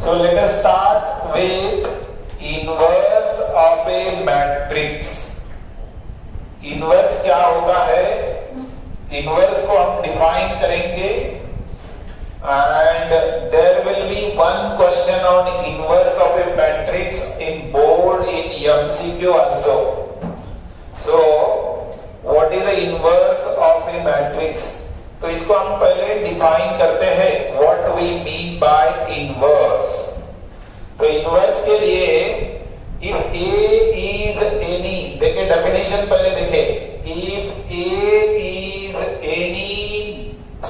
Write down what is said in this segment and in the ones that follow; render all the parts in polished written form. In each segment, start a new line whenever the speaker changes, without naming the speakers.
So let us start with inverse of a matrix. Inverse क्या होता है? Inverse को हम डिफाइन करेंगे and there will be one question on inverse of a matrix in board in MCQ also. So what is the inverse of a matrix? तो इसको हम पहले डिफाइन करते हैं what we mean by inverse. तो inverse के लिए if A is any, देखिए डेफिनेशन पहले देखें. if A is any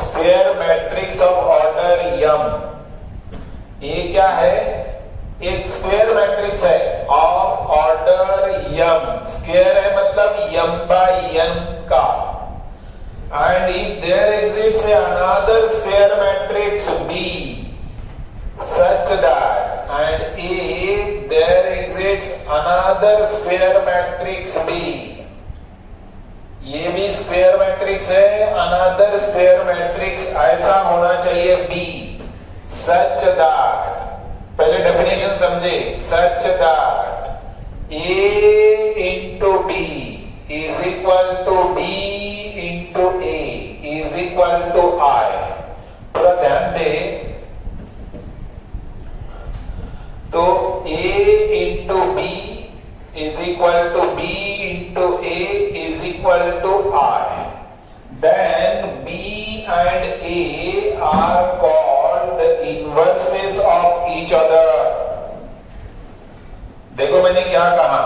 square matrix of order m, ये क्या है? एक स्क्वायर मैट्रिक्स है ऑफ ऑर्डर m. स्क्वायर है मतलब m by n का. And if there exists another square matrix b such that and if there exists another square matrix b, ये भी स्क्वायर मैट्रिक्स है, अनदर स्क्वायर मैट्रिक्स ऐसा होना चाहिए b such that, पहले डेफिनेशन समझे, such that a into b is equal to b into a is equal to I. पूरा ध्यान दे. तो a into b is equal to b into a is equal to I. Then b and a are called the inverses of each other. देखो मैंने क्या कहा?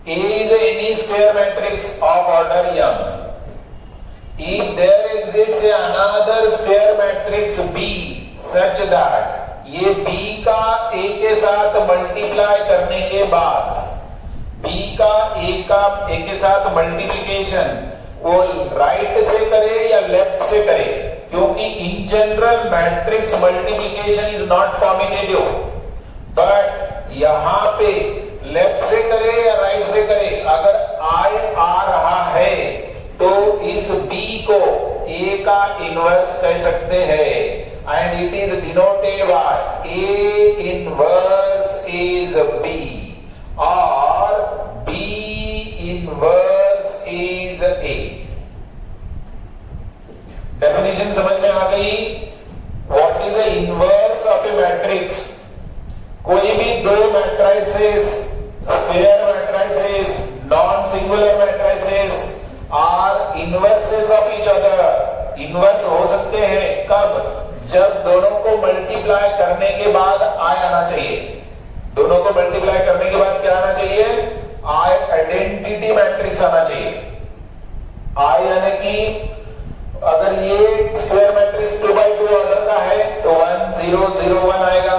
A is any square matrix of order m. If there exists another square matrix b such that ये b का a के साथ multiply करने के बाद b का a के साथ मल्टीप्लिकेशन वो राइट से करे या लेफ्ट से करे, क्योंकि in general matrix multiplication is not combinative, but यहां पे लेफ्ट से करे या राइट से करे, अगर i आ रहा है तो इस b को a का इनवर्स कह सकते हैं. And it is denoted by A inverse is B or B inverse is A. Definition समझ में आ गई? What is the inverse of a matrix? कोई भी दो matrices, square matrices, non singular matrices are inverses of each other. Inverse हो सकते हैं कब? जब दोनों को मल्टीप्लाई करने के बाद आई आना चाहिए. दोनों को मल्टीप्लाई करने के बाद क्या आना चाहिए? आई आइडेंटिटी मैट्रिक्स आना चाहिए. आई यानी कि अगर ये स्क्वायर मैट्रिक्स 2 by 2 ऑर्डर का है तो 1 0 0 1 आएगा.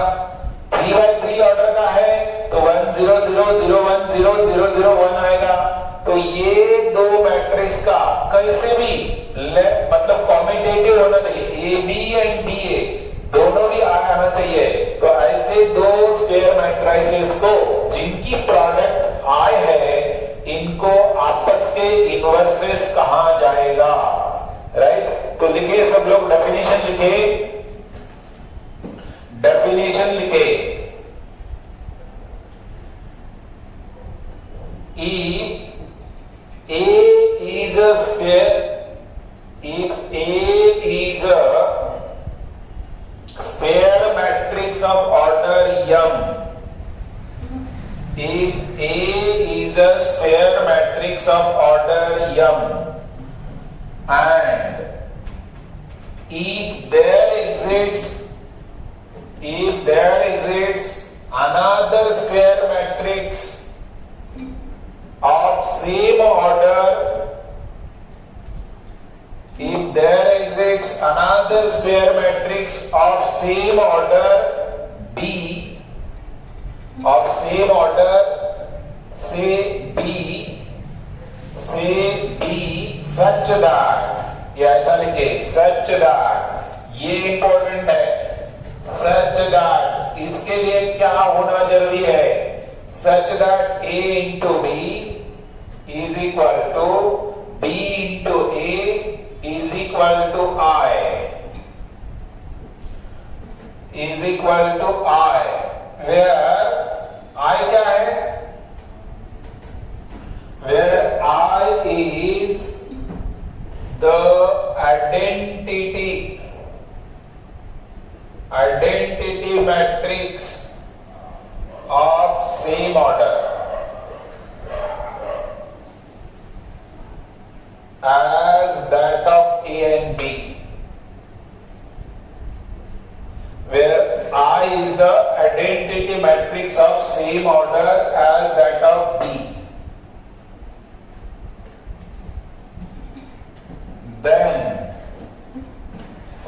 3 by 3 ऑर्डर का है तो 1 0 0 0 1 0 0 0 1 आएगा. तो ये दो मैट्रिक्स का कैसे भी मतलब कॉम्बिनेटिव होना चाहिए. ए बी एंड बी ए दोनों भी आना चाहिए. तो ऐसे दो स्क्वायर मैट्रिसेस को जिनकी प्रोडक्ट आई है, इनको आपस के इनवर्सेस कहा जाएगा. राइट? तो लिखे सब लोग, डेफिनेशन लिखे. डेफिनेशन लिखे. A is a square. If A is a square matrix of order m, if A is a square matrix of order m, and if there exists another square matrix of same order, if there exists another square matrix of same order b, of same order say b such that, या ऐसा लिखे such that, ये important है. such that इसके लिए क्या होना जरूरी है? such that a into b is equal to b into a is equal to I. Is equal to I, where I क्या है, where I is the identity matrix of same order as that of A and B, where I is the identity matrix of same order as that of B. Then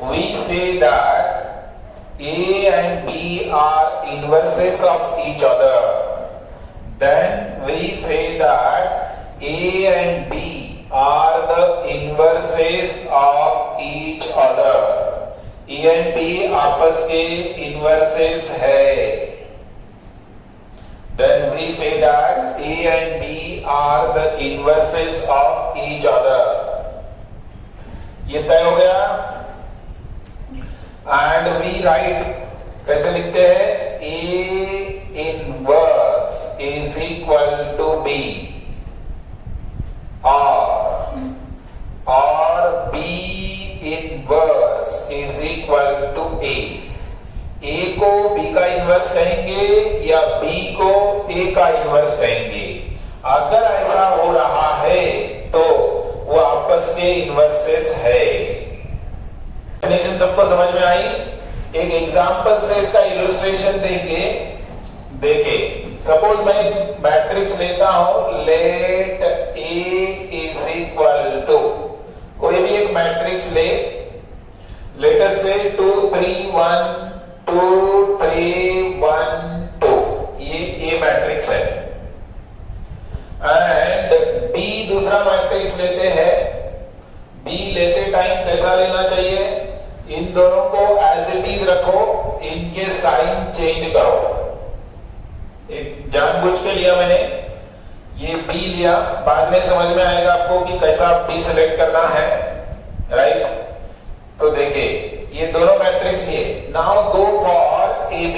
we say that A and B are inverses of each other. Then we say that A and B are the inverses of each other. A and B आपस के inverses है. Then we say that A and B are the inverses of each other. ये तय हो गया. And we write, कैसे लिखते हैं, A inverse is equal to B और B inverse is equal to A. A को B का इनवर्स कहेंगे या B को A का इनवर्स कहेंगे. अगर ऐसा हो रहा है तो वो आपस के इनवर्सेस है. डेफिनेशन सबको समझ में आई. एक एग्जांपल से इसका इलस्ट्रेशन देंगे. देखिए, सपोज मैं मैट्रिक्स लेता हूं, let A is equal to, कोई भी एक मैट्रिक्स ले, लेट अस से 2 3 1 2 3 1 2, ये A मैट्रिक्स है. एंड B दूसरा मैट्रिक्स लेते हैं. B लेते टाइम कैसा लेना चाहिए, इन दोनों को एज इट इज रखो, इनके साइन चेंज करो. एक जानबूझ के लिया मैंने, ये B लिया, बाद में समझ में आएगा आपको कि कैसा B सिलेक्ट करना है, राइट. तो देखिए, ये दोनों मैट्रिक्स लिए. Now go for AB.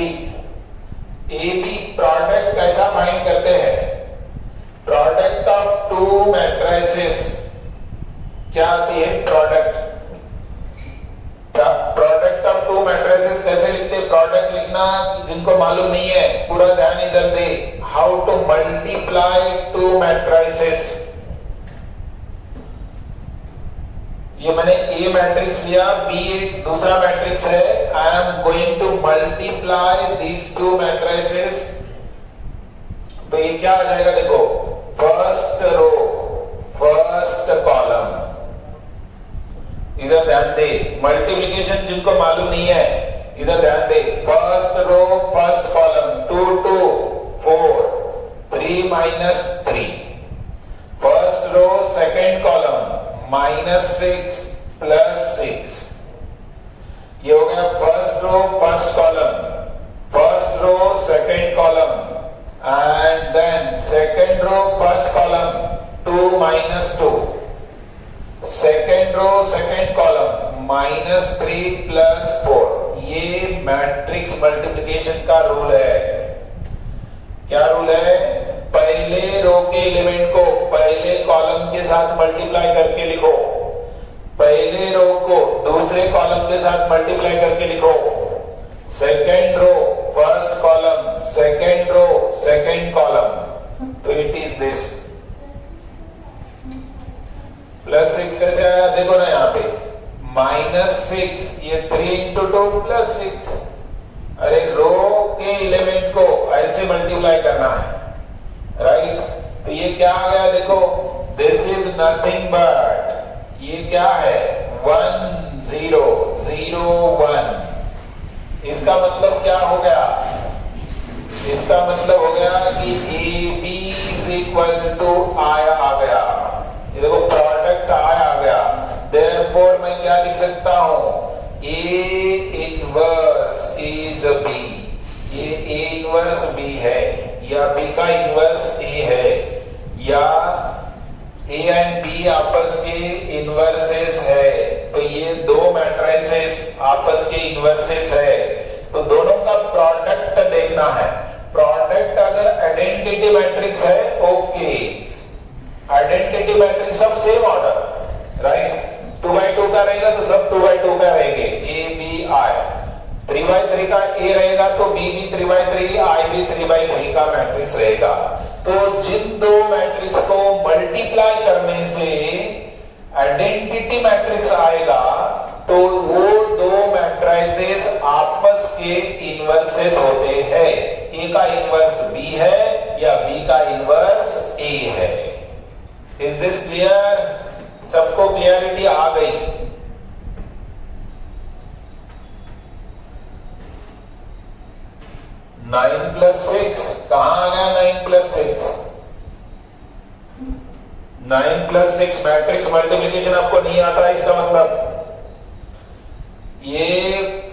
AB product कैसा फाइंड करते हैं, प्रोडक्ट ऑफ टू मैट्रिसेस क्या आती है, प्रोडक्ट ऑफ टू मैट्रिसेस कैसे लिखते हैं. प्रोडक्ट लिखना जिनको मालूम नहीं है पूरा ध्यान इधर दे. How to multiply two matrices. ये मैंने A मैट्रिक्स लिया, B दूसरा मैट्रिक्स है. I am going to multiply these two matrices. तो ये क्या आ जाएगा, देखो, फर्स्ट रो फर्स्ट कॉलम. इधर ध्यान दे, मल्टीप्लिकेशन जिनको मालूम नहीं है इधर ध्यान दे. First row first column, 2 2 4 3 minus 3. First row second column, -6 + 6. ये हो गया first row first column, first row second column, and then second row first column 2 - 2. Second row second column -3 + 4. ये मैट्रिक्स मल्टीप्लिकेशन का रूल है. क्या रूल है, पहले रो के एलिमेंट को पहले कॉलम के साथ मल्टीप्लाई करके लिखो, पहले रो को दूसरे कॉलम के साथ मल्टीप्लाई करके लिखो. Second row first column, second row second column. तो इट इज दिस. +6 कैसे आया, देखो ना यहाँ पे, -6, ये 3 × 2 + 6. अरे रो के एलिमेंट को ऐसे मल्टीप्लाई करना है, राइट. तो ये क्या आ गया, देखो, दिस इज नथिंग बट, ये क्या है, 1 0 0 1. इसका मतलब क्या हो गया, इसका मतलब हो गया कि AB = I आ गया. ये देखो, प्रोडक्ट I आ गया. देयरफॉर मैं क्या लिख सकता हूं, A इनवर्स इज B. ये A इनवर्स B है, या B का इनवर्स A है, या A एंड B आपस के इनवर्सेस है. तो ये दो मैट्रिसेस आपस के इनवर्सेस है. तो आइडेंटिटी मैट्रिक्स है, okay, identity matrix of same order, right, 2 by 2 का रहेगा तो सब 2 by 2 का रहेंगे, ए बी आई, 3 by 3 का ए रहेगा तो बी भी 3 by 3, आई भी 3 by 3 का मैट्रिक्स रहेगा। तो जिन दो मैट्रिक्स को मल्टीप्लाई करने से आइडेंटिटी मैट्रिक्स आएगा तो वो दो मैट्रिसेस आपस के इन्वर्सेस होते हैं, ए का इन्वर्स बी है या बी का इन्वर्स ए है। Is this clear? सबको क्लियरिटी आ गई? 9 plus 6 कहां आ गया? 9 plus 6, 9 plus 6 मैट्रिक्स मल्टीप्लिकेशन आपको नहीं आता है, इसका मतलब ये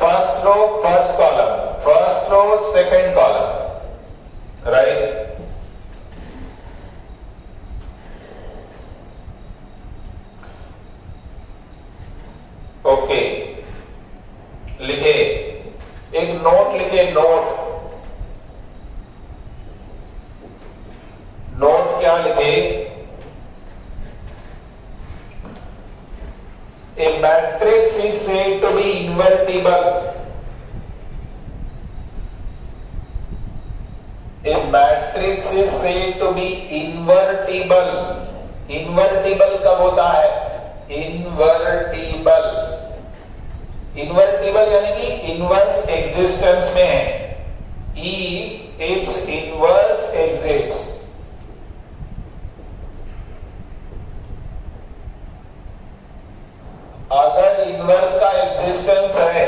first row first column, first row second column, right. Okay, लिखे, एक नोट लिखे, नोट, नोट क्या लिखे? A matrix is said to be invertible. A matrix is said to be invertible. Invertible कब होता है? Invertible. Invertible यानी कि inverse existence में है. If its inverse exists. अगर इन्वर्स का एग्जिस्टेंस है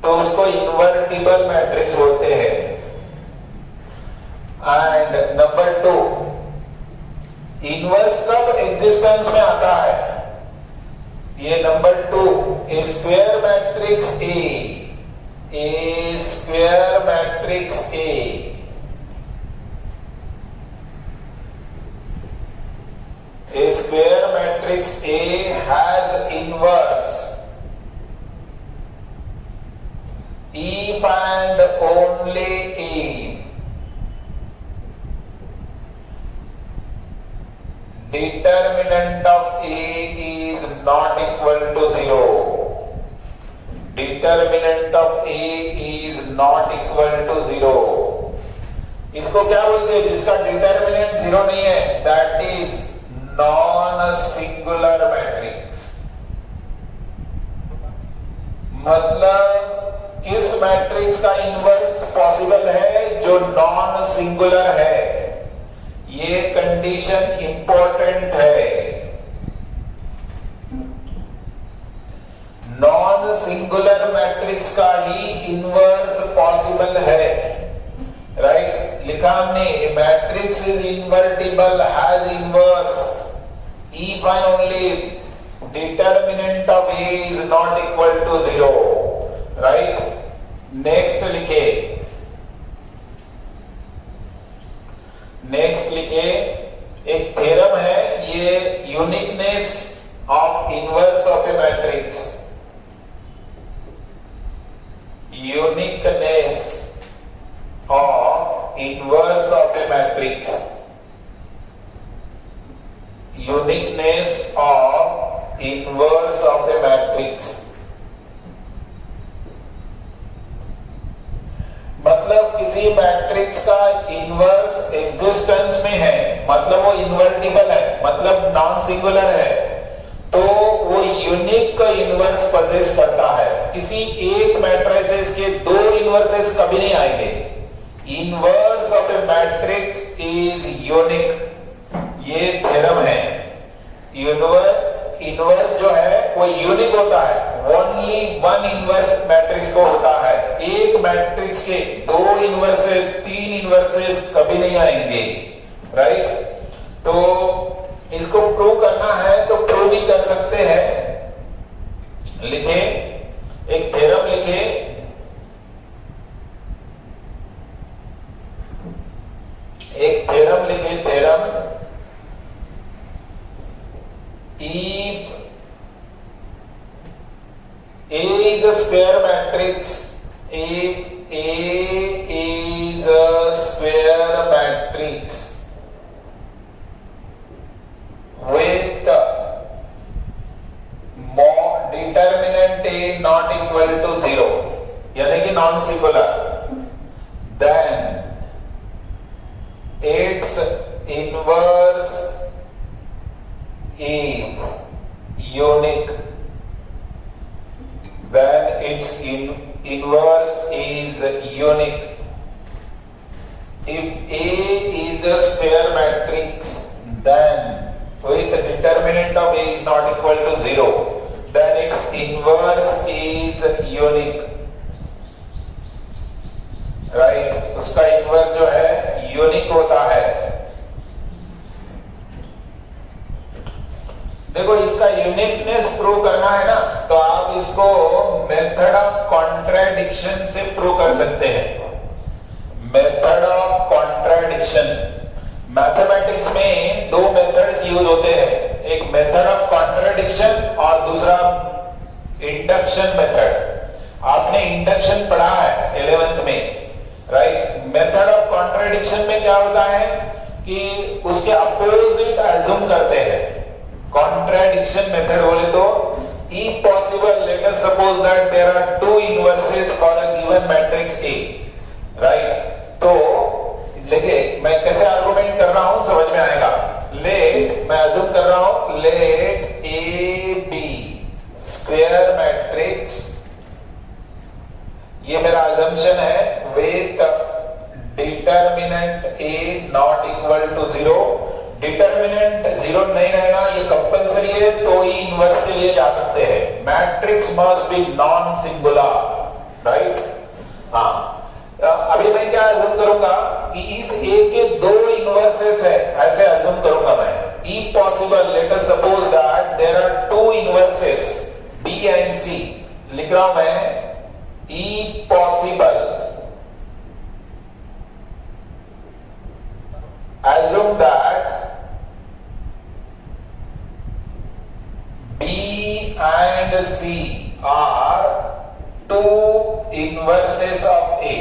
तो उसको इन्वर्टिबल मैट्रिक्स बोलते हैं। एंड नंबर 2, इन्वर्स कब एग्जिस्टेंस में आता है? ये number 2, A square matrix A square matrix A A square matrix A has inverse if and only if determinant of A is not equal to 0. Determinant of A is not equal to 0. इसको क्या बोलते हैं? जिसका determinant 0 नहीं है, that is non singular matrix. मतलब किस matrix का इन्वर्स पॉसिबल है? जो नॉन सिंगुलर है। ये कंडीशन इंपॉर्टेंट है। नॉन सिंगुलर मैट्रिक्स का ही इन्वर्स पॉसिबल है, राइट। लिखा हमने, matrix is invertible, has inverse if and only determinant of A is not equal to 0, right? Next लिखे, next लिखे, एक थ्योरम है, ये uniqueness of inverse of A matrix, uniqueness of inverse of A matrix, uniqueness of inverse of a matrix। मतलब किसी matrix का inverse existence में है, मतलब वो इन्वर्टिबल है, मतलब नॉन सिंगुलर है, तो वो यूनिक इनवर्स पोजेस करता है। किसी एक मैट्रिसेस के दो इनवर्सेस कभी नहीं आएंगे। Inverse of A matrix is unique, ये थ्योरम है। इनवर्स जो है वो यूनिक होता है, ओनली वन इनवर्स मैट्रिक्स को होता है। एक मैट्रिक्स के दो इनवर्सेस, तीन इनवर्सेस कभी नहीं आएंगे, राइट। तो इसको प्रूव करना है तो प्रूव भी कर सकते हैं। लिखे, एक थ्योरम लिखे, एक थ्योरम लिखे, theorem, if A is a square matrix, if A is a square matrix non-singular, then its inverse is unique. When its inverse is unique. If A is a square matrix, then with the determinant of A is not equal to 0, then its inverse is unique. Right? उसका inverse जो है unique होता है. देखो इसका uniqueness prove करना है ना, तो आप इसको मेथड ऑफ कॉन्ट्राडिक्शन से प्रूव कर सकते हैं. Method of contradiction. मैथमेटिक्स में दो मेथड्स यूज होते हैं, एक मेथड ऑफ कॉन्ट्राडिक्शन और दूसरा इंडक्शन मेथड. आपने इंडक्शन पढ़ा है 11th में, राइट? मेथड ऑफ कॉन्ट्राडिक्शन में क्या होता है कि उसके अपोजिट अज्यूम करते हैं. कॉन्ट्राडिक्शन मेथड बोले तो if possible, let us suppose that there are two inverses for a given matrix A, right? तो देखिए मैं कैसे आर्गुमेंट कर रहा हूं समझ में आएगा. लेट, मैं अज्यूम कर रहा हूं, let A be square matrix, ये मेरा अजम्पशन है, with determinant A not equal to 0. Determinant 0 नहीं रहना ये कंपलसरी है, तो ही इनवर्स के लिए जा सकते हैं. Matrix must be non singular, right? हाँ, अभी मैं क्या अज्यूम करूंगा कि इस A के दो इनवर्सेस है, ऐसे अज्यूम करूंगा मैं. If possible, let us suppose that there are two inverses B and C. लिख रहा हूं मैं, If possible, assume that B and C are two inverses of A.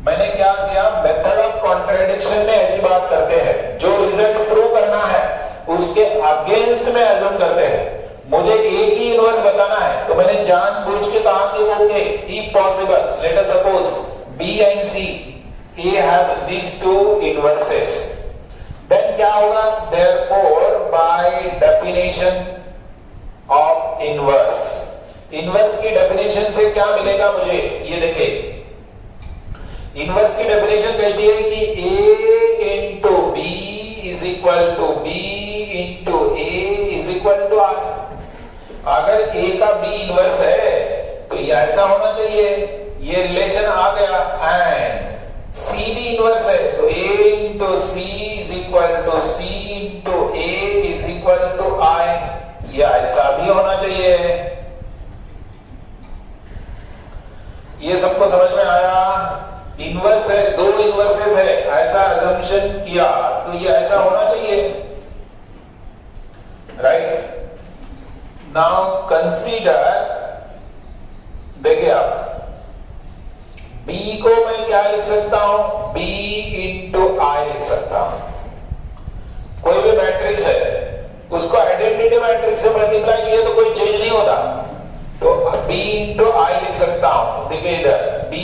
मैंने क्या किया, मेथड ऑफ कॉन्ट्राडिक्शन में ऐसी बात करते हैं, जो रिजल्ट प्रूव करना है उसके अगेंस्ट में अज्यूम करते हैं. मुझे एक ही इनवर्स बताना है, तो मैंने जानबूझ के कहा कि okay, if possible, let us suppose B and C, A has these two inverses. Then क्या होगा, therefore by definition of inverse, inverse की डेफिनेशन से क्या मिलेगा मुझे, ये देखिए. इनवर्स की डेफिनेशन कहती है कि A into B is equal to B into A is equal to R. अगर A का B इनवर्स है तो ये ऐसा होना चाहिए, ये रिलेशन आ गया. एंड C भी इनवर्स है, तो A into C is equal to C into A is equal to I. ये ऐसा भी होना चाहिए. ये सबको समझ में आया? इनवर्स है, दो इनवर्सेस है, ऐसा अजम्पशन किया तो ये ऐसा होना चाहिए, राइट? नाउ कंसीडर, देखिए आप, B को मैं क्या लिख सकता हूं, B इंटू I लिख सकता हूं. कोई भी मैट्रिक्स है, उसको आइडेंटिटी मैट्रिक्स से मल्टीप्लाई किया तो कोई चेंज नहीं होता, तो B इंटू I लिख सकता हूं. देखिए इधर B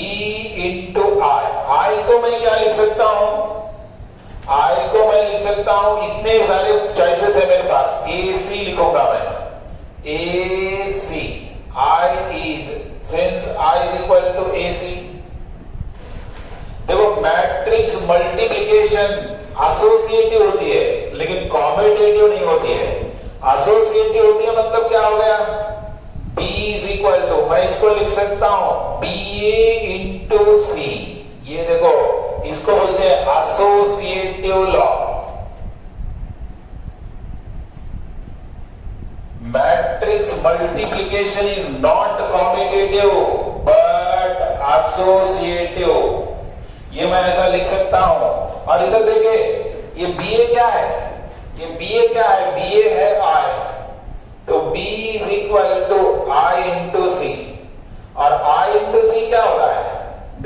इंटू I को मैं क्या लिख सकता हूं, I को मैं लिख सकता हूं, इतने सारे चॉइसेस है मेरे पास, AC लिखूंगा मैं, AC. I is, since I is equal to AC. देखो मैट्रिक्स मल्टीप्लिकेशन एसोसिएटिव होती है, लेकिन कॉम्यूटेटिव नहीं होती है. एसोसिएटिव होती है मतलब क्या हो गया, B इज इक्वल टू, मैं इसको लिख सकता हूं BA इंटू C. ये देखो, इसको बोलते हैं associative law. Matrix multiplication is not commutative but associative. ये मैं ऐसा लिख सकता हूं. और इधर देखिए, ये BA क्या है, ये BA क्या है, BA है I, तो B is equal to I into C. और I इंटू C क्या हो रहा है,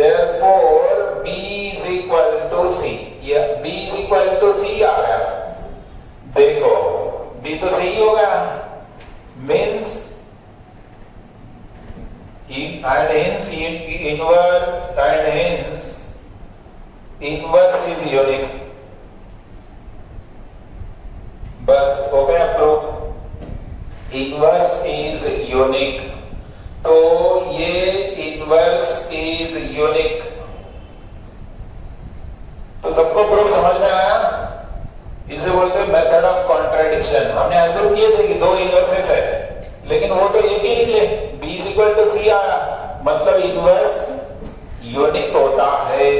therefore B is equal to C. ये B is equal to C आ गया. देखो B तो सही हो गया, means and hence inverse is unique. बस हो गया प्रूफ। इनवर्स इज यूनिक, तो ये इनवर्स इज यूनिक, तो सबको प्रूफ समझ में आया? इसे बोलते हैं मेथड ऑफ कॉन्ट्रडिक्शन। हमने ऐसे किए थे कि दो इनवर्सेस है, लेकिन वो तो एक ही निकले, B is equal to C आया, मतलब इनवर्स यूनिक होता है।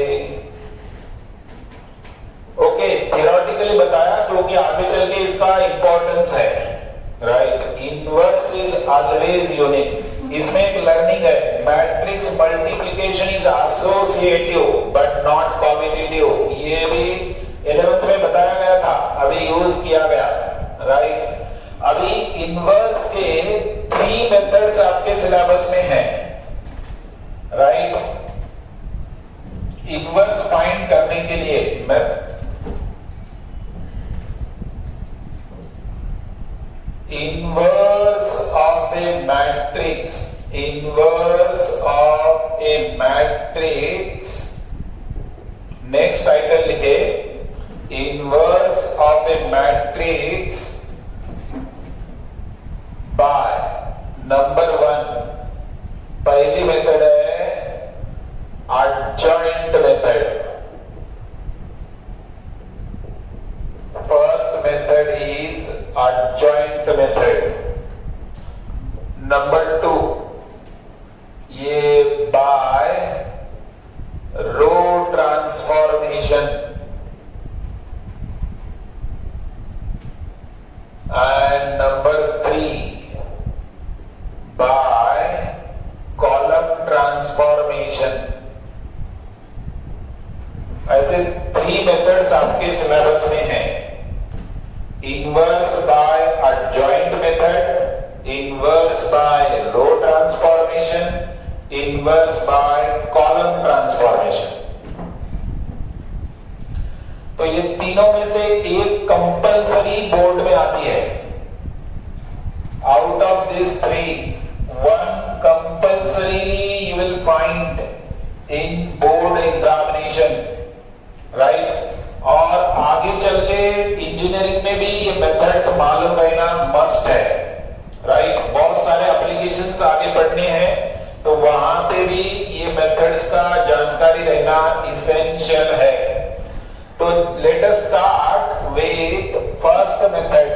ओके, थियोरेटिकली बताया क्योंकि आगे चल के इसका इंपॉर्टेंस है, right. Inverse is always unique. इसमें एक लर्निंग है, matrix multiplication is associative but not competitive. ये भी 11th में बताया गया था, अभी यूज किया गया, राइट। अभी इनवर्स के 3 मेथड्स आपके सिलेबस में हैं, राइट। इनवर्स फाइंड करने के लिए मैं inverse of a matrix, inverse of a matrix, next title लिखे, inverse of a matrix by number 1, पहली मेथड है adjoint method. First method is adjoint method. Number 2, ये by row transformation, and number 3 by column transformation। ऐसे 3 methods आपके syllabus में हैं। Inverse by adjoint method, inverse by row transformation, inverse by column transformation. तो ये तीनों में से एक कंपलसरी बोर्ड में आती है। Out of this 3, 1 compulsorily you will find in board examination, right. और आगे चल के इंजीनियरिंग में भी ये मेथड्स मालूम रहना मस्ट है, राइट। बहुत सारे एप्लीकेशंस आगे बढ़ने हैं, तो वहां पे भी ये मेथड्स का जानकारी रहना इसेंशियल है। तो let us start with first method,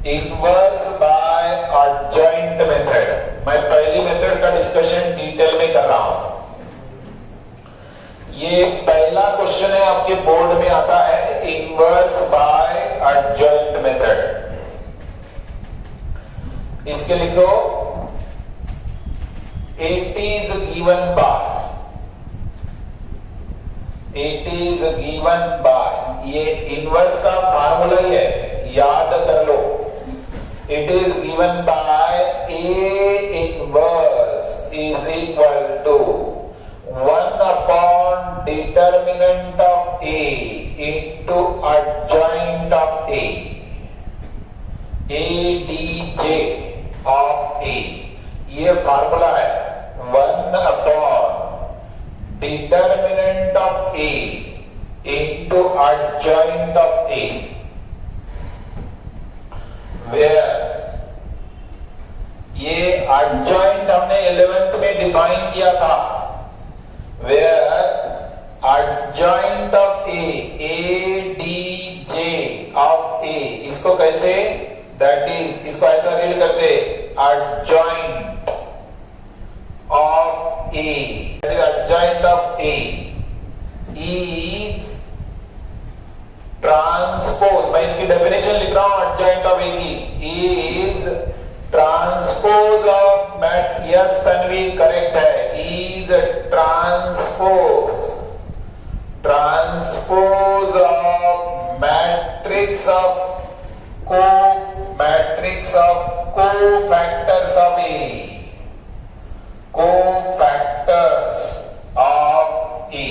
inverse by adjoint method. मैं पहली मेथड का डिस्कशन डिटेल में कर रहा हूं। ये पहला क्वेश्चन है, आपके बोर्ड में आता है, इनवर्स बाय adjoint मेथड। इसके लिखो, it is given by, ये इनवर्स का फार्मूला ही है, याद कर लो। It is given by A inverse is equal to 1 upon determinant of A into adjoint of A, ADJ of A। ये फार्मूला है, 1 upon determinant of A into adjoint of A, where ये adjoint हमने 11th में define किया था, where adjoint of A, ADJ of A, इसको कैसे, that is, इसको ऐसा रीड करते, adjoint of A, that is adjoint of A is transpose, मैं इसकी डेफिनेशन लिख रहा हूं adjoint of A की, is transpose of mat, yes Tanvi correct है, is transpose of matrix of cofactors of A, cofactors of A.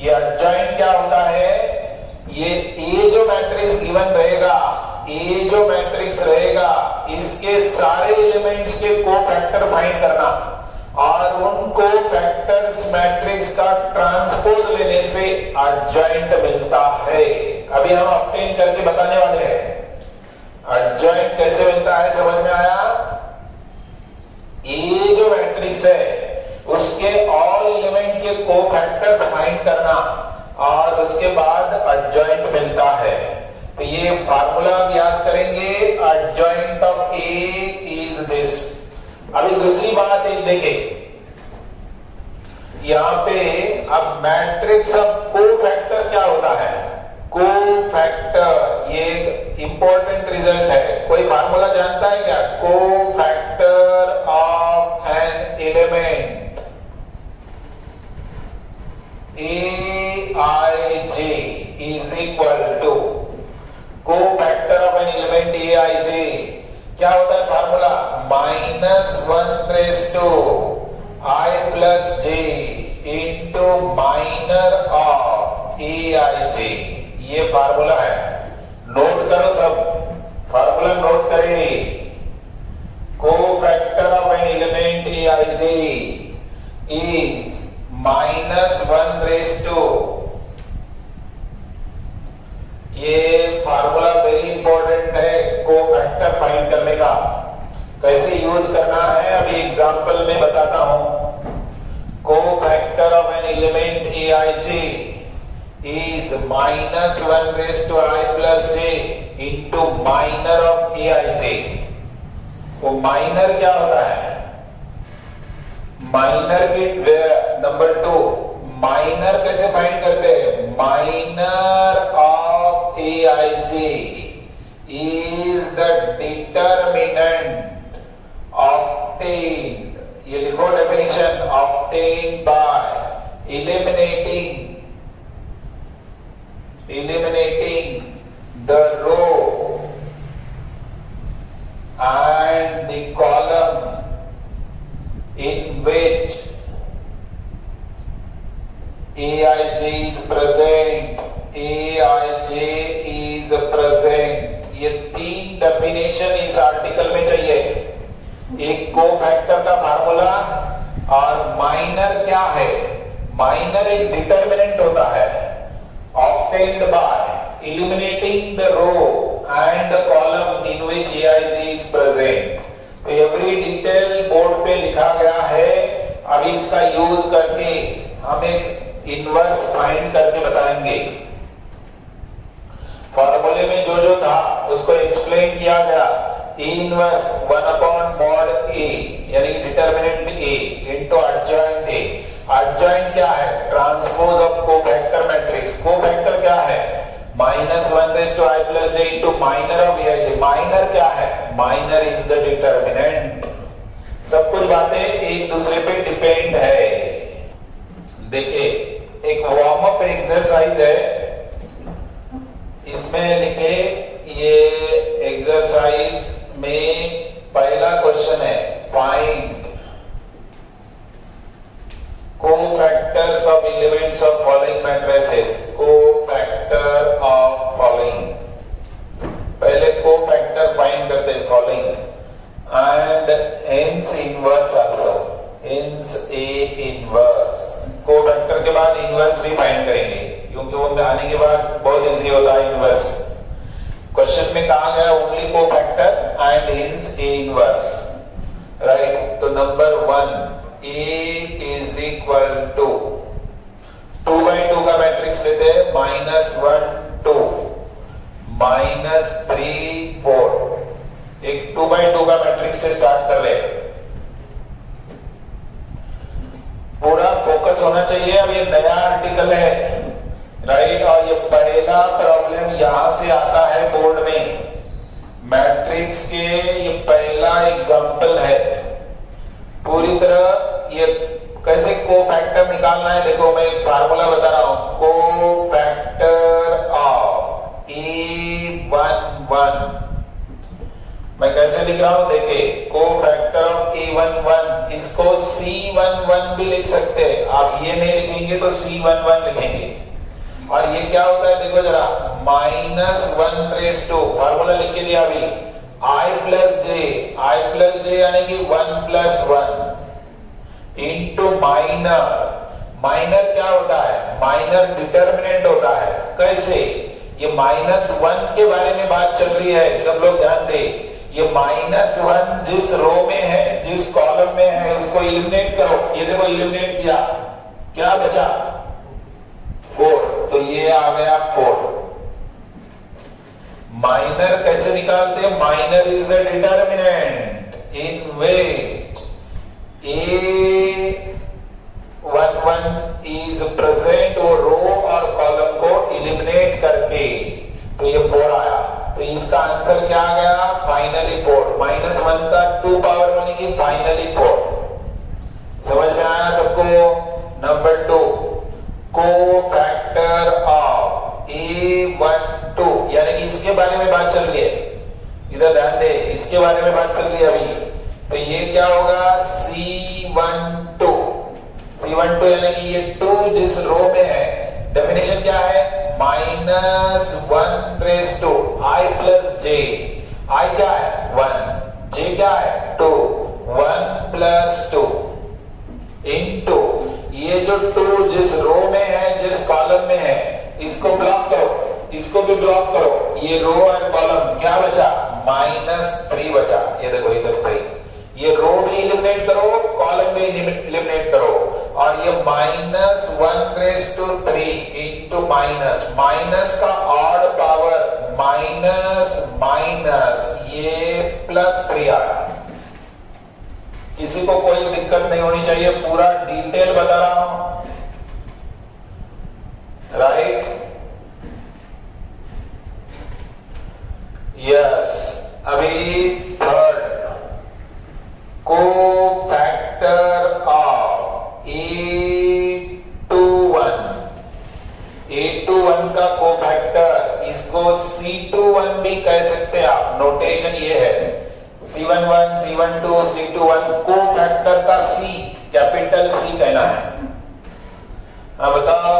ये adjoint क्या होता है, ये ए जो मैट्रिक्स गिवन रहेगा, ए जो मैट्रिक्स रहेगा, इसके सारे एलिमेंट्स के कोफैक्टर फाइंड कोफैक्टर्स मैट्रिक्स का ट्रांसपोज लेने से एडजॉइंट मिलता है। अभी हम ऑब्टेन करके बताने वाले हैं एडजॉइंट कैसे मिलता है। समझ में आया? ये जो मैट्रिक्स है उसके ऑल एलिमेंट के कोफैक्टर्स फाइंड करना और उसके बाद एडजॉइंट मिलता है। तो ये फार्मूला याद करेंगे, adjoint of A is this. अभी दूसरी बात एक देखें, यहां पे अब मैट्रिक्स ऑफ कोफैक्टर क्या होता है? कोफैक्टर ये एक इंपॉर्टेंट रिजल्ट है। कोई फार्मूला जानता है क्या? Cofactor of an element Aij is equal to cofactor of an element Aij क्या होता है formula? -1/i+j into minor of Aij। ये फार्मूला है, नोट करो सब, फार्मूला नोट करें। Cofactor of an element Aij is -1/, ये फार्मूला वेरी इंपॉर्टेंट है कोफैक्टर फाइंड करने का। कैसे यूज करना है अभी एग्जांपल में बताता हूं। Cofactor of an element Aij is -1/i+j into minor of Aij। वो माइनर क्या होता है? माइनर की नंबर 2, माइनर कैसे फाइंड करते हैं? Minor of Aij is the determinant obtained, ये लिखो definition, obtained by eliminating the row and the column in which Aij is present, Aij is present। ये तीन डेफिनेशन इस आर्टिकल में चाहिए। एक कोफैक्टर का फार्मूला और माइनर क्या है? माइनर एक डिटरमिनेंट होता है, obtained by eliminating the row and the column in which Aij is present। तो एवरी डिटेल बोर्ड पे लिखा गया है। अभी इसका यूज करके हम एक इनवर्स फाइंड करके बताएंगे। फॉर्मूले में जो था उसको एक्सप्लेन किया गया। E इनवर्स 1/mod A यानी determinant A into adjoint A। Adjoint क्या है? Transpose of cofactor matrix. Cofactor क्या है? -1/i+j into minor of Aij। Minor क्या है? Minor is the determinant. सब कुछ बातें एक दूसरे पे डिपेंड है। देखिए एक वार्म अप एक्सरसाइज है, इसमें लिखे ये एक्सरसाइज में पहला क्वेश्चन है, find cofactors of elements of following matrices. Cofactor of following, पहले कोफैक्टर फाइंड करते हैं following and hence inverse also, hence A inverse. Cofactor के बाद इनवर्स भी फाइंड करेंगे क्योंकि वो आने के बाद बहुत इजी होता है इनवर्स। क्वेश्चन में कहा गया only cofactor and hence A inverse, right. तो number 1 A is equal to 2/2 का मैट्रिक्स लेते हैं, -1 2 -3 4। एक 2/2 का मैट्रिक्स से स्टार्ट कर ले। पूरा फोकस होना चाहिए। अब ये नया आर्टिकल है, राइट, और ये पहला प्रॉब्लम यहां से आता है बोर्ड में। मैट्रिक्स के ये पहला एग्जांपल है। पूरी तरह ये कैसे कोफैक्टर निकालना है, देखो मैं एक फार्मूला बता रहा हूं। कोफैक्टर ऑफ A11 मैं कैसे लिख रहा हूं, देखिए कोफैक्टर ऑफ A11, इसको C11 भी लिख सकते हैं। आप ये नहीं लिखेंगे तो C11 लिखेंगे। और ये क्या होता है देखो जरा, -1/2 फार्मूला लिख के दिया अभी, I+j यानी कि 1+1 इंटू माइनर। माइनर क्या होता है? माइनर डिटर्मिनेंट होता है। कैसे? ये -1 के बारे में बात चल रही है, सब लोग ध्यान दे। ये -1 जिस रो में है, जिस कॉलम में है, उसको इलिमिनेट करो। ये देखो इलिमिनेट किया, क्या बचा? 4। तो ये आ गया 4। माइनर कैसे निकालते हैं? Minor is the determinant in which A11 is present. वो रो और कॉलम को इलिमिनेट करके, तो ये 4 आया। तो इसका आंसर क्या आ गया? फाइनली 4। -1 का 2 पावर बनेगी फाइनली 4। समझ में आया सबको? नंबर 2, कोफैक्टर ऑफ A12, यानी कि इसके बारे में बात चल रही है। इधर ध्यान दे, इसके बारे में बात चल रही है अभी। तो ये क्या होगा? C12। C12 यानी कि ये 2 जिस रो में है, डेफिनेशन क्या है? -1 raise to I plus J। I क्या है? 1। J क्या है? 2। 1 प्लस 2 इंटू ये जो 2 जिस रो में है, जिस कॉलम में है, इसको ब्लॉक करो, इसको भी ब्लॉक करो। ये रो और कॉलम क्या बचा? -3 बचा। ये देखो इधर 3। ये रो भी इलिमिनेट करो, कॉलम भी इलिमिनेट करो। और ये -1 raise to 3 into minus, minus का ऑड पावर माइनस माइनस, ये +3 आया। किसी को कोई दिक्कत नहीं होनी चाहिए, पूरा डिटेल बता रहा हूं, राइट? यस। अभी third, cofactor of A21। A21 का कोफैक्टर, इसको C21 भी कह सकते हैं आप। नोटेशन ये है, C11, C12, C21, कोफैक्टर का C, कैपिटल C कहना है। अब बताओ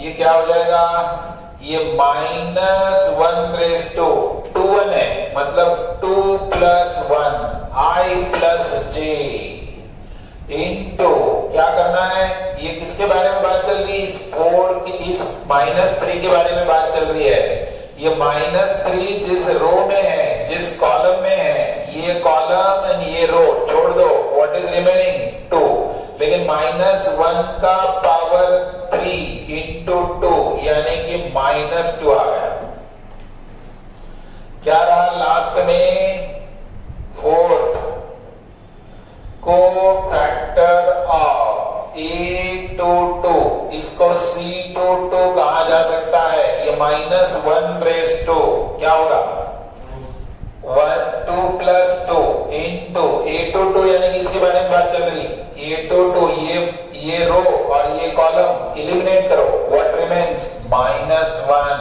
ये क्या हो जाएगा? ये -1 रेज़ टू 2 है, मतलब 2 + 1 I प्लस J इंटू क्या करना है? ये किसके बारे में बात चल रही है? इस 4 के, इस -3 के बारे में बात चल रही है। ये -3 जिस रो में है, जिस कॉलम में है, ये कॉलम एंड ये रो छोड़ दो, व्हाट इज रिमेनिंग? 2। लेकिन -1 का पावर 3 इंटू 2 यानी कि -2 आ गया। क्या रहा लास्ट में? 4th, कोफैक्टर ऑफ A22, इसको C22 कहा जा सकता है। ये -1 रेज़ टू क्या होगा? 2 + 2 इंटू A22, यानी कि इसके बारे में बात चल रही। A22, ये रो और ये कॉलम इलिमिनेट करो, what remains? -1।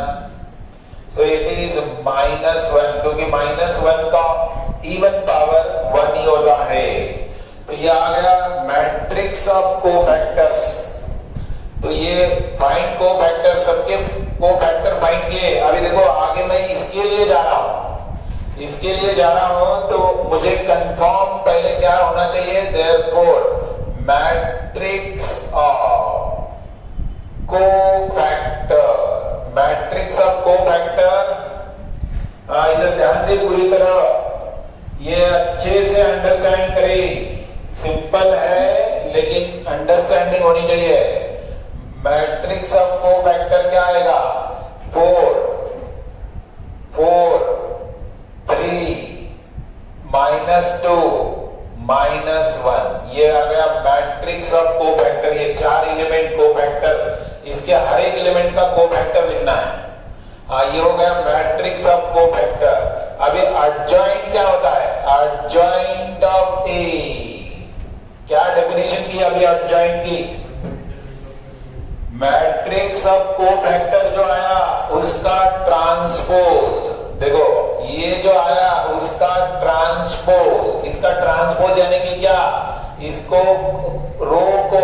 So it is -1, क्योंकि -1 का इवन पावर 1 ही होता है। तो ये आ गया मैट्रिक्स ऑफ कोफैक्टर्स। तो ये फाइंड कोफैक्टर, सबके कोफैक्टर फाइंड किए। अभी देखो आगे मैं इसके लिए जा रहा हूं, इसके लिए जा रहा हूं, तो मुझे कंफर्म पहले क्या होना चाहिए? Therefore matrix of cofactor, matrix of cofactor. इधर ध्यान दे पूरी तरह, ये अच्छे से अंडरस्टैंड करें। सिंपल है लेकिन अंडरस्टैंडिंग होनी चाहिए। मैट्रिक्स ऑफ कोफैक्टर क्या आएगा? 4, 4, 3, -2, -1। ये आ गया मैट्रिक्स ऑफ कोफैक्टर। ये 4 एलिमेंट कोफैक्टर, इसके हर एक एलिमेंट का कोफैक्टर लिखना है। ये हो गया मैट्रिक्स ऑफ कोफैक्टर। अभी एडजॉइंट क्या होता है? एडजॉइंट ऑफ ए, क्या डेफिनेशन की अभी एडजॉइंट की? मैट्रिक्स ऑफ कोफैक्टर जो आया उसका ट्रांसपोज, देखो ये जो आया उसका ट्रांसपोज, इसका ट्रांसपोज यानी कि क्या? इसको रो को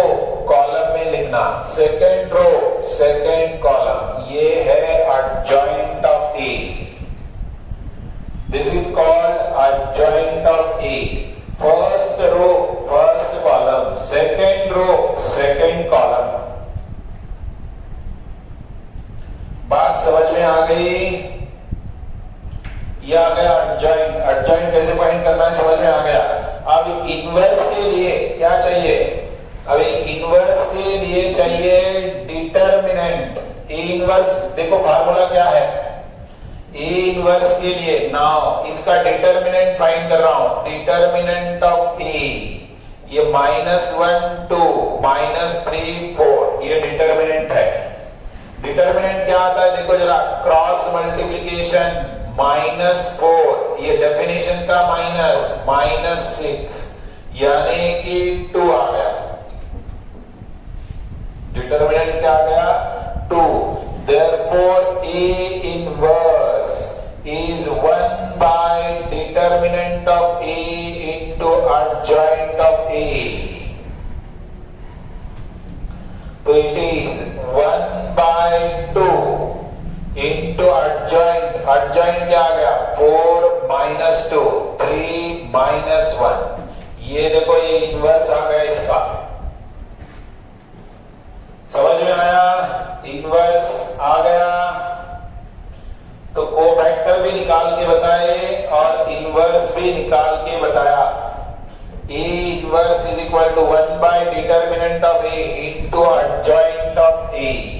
कॉलम में लिखना, सेकेंड रो सेकेंड कॉलम, ये है adjoint of A. This is called adjoint of A. First row first column, second column. बात समझ में आ गई? ये आ गया एडजॉइंट। एडजॉइंट कैसे फाइंड करना है समझ में आ गया। अब इनवर्स के लिए क्या चाहिए? अभी इनवर्स के लिए चाहिए डिटर्मिनेंट। ए इनवर्स देखो फार्मूला क्या है ए इनवर्स के लिए। नाउ इसका डिटर्मिनेंट फाइंड कर रहा हूं। डिटर्मिनेंट ऑफ ए ये -1 2 -3 4 ये डिटर्मिनेंट है। डिटर्मिनेंट क्या आता है देखो जरा, क्रॉस मल्टीप्लीकेशन -4 ये डेफिनेशन का -6 यानी कि 2 आ गया। डिटर्मिनेंट क्या आ गया? 2। Therefore A inverse is 1 by determinant of A into adjoint of A. So it is 1 by 2 into adjoint। adjoint क्या आ गया? 4 - 2 3 - 1। ये देखो ये इनवर्स आ गया इसका। समझ में आया? इनवर्स आ गया तो कोफैक्टर भी निकाल के बताए और इनवर्स भी निकाल के बताया। A inverse is equal to 1 by determinant of A into adjoint of A.